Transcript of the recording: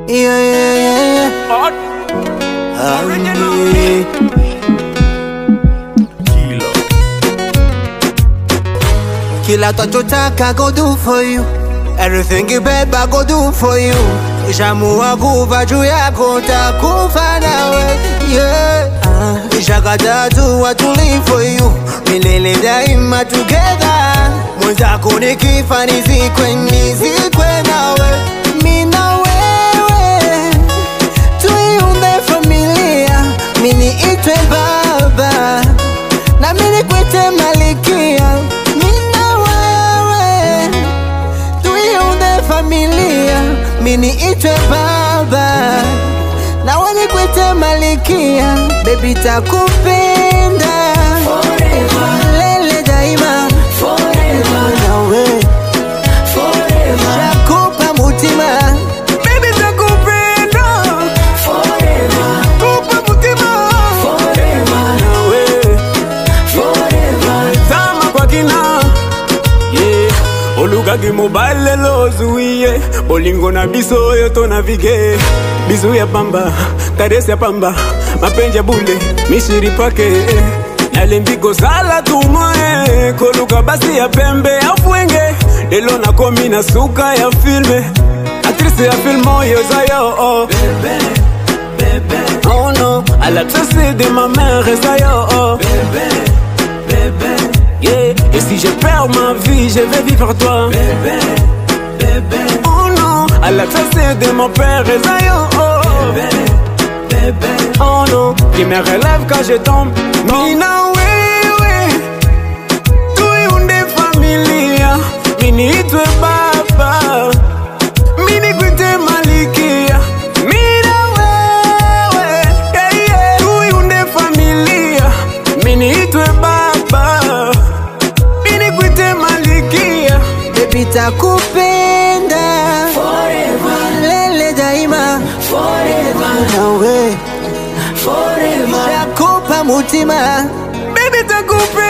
Yeah, yeah, yeah. Kila twachotaka go do for you. Everything you babe I go do for you. Nishamua kufa juu yako takufa nawe. Yeah. Nishakataa tu what to live for you. Milele daima together. Mwenzako nikifa nizikwe nawe. Mina wewe tuiunde familia. Mini itwe baba na mini kwete malikia. Familia, mini itwe baba na wani kwete malikia. Baby takupenda forever, lele daima forever, nawe forever, shakupa mutima. Baby takupenda forever, kupa mutima forever, nawe forever, zama kwa kina. Olukaki mobile lozuiye bolingo na biso yoto navige. Bizu ya pamba, karesi ya pamba, mapenja bule, mishiri pake. Nalembiko sala tumoe, koluka basi ya pembe afwenge. Lelo na komi na suka ya filme, actrice ya filmo yo zayo oh. Bebe, bebe, oh no, à la tracée de ma mère zayo oh. Bebe, bebe, yeah. Et si je perds ma vie, je vais vivre toi. Bébé, bébé. Oh non, à la tracée de mon père, Esaïo. Oh. Bébé, bébé. Oh non, qui me relève quand je tombe. Mina, oui, oui. Tu es une familia. Mini, tu es papa. Mini, tu es malikia. Mina, oui, oui. Yeah, yeah. Tu es une familia. Mini, tu es papa. Baby takupenda forever, lele daima forever, nawe forever, shakupa mutima. Baby takupenda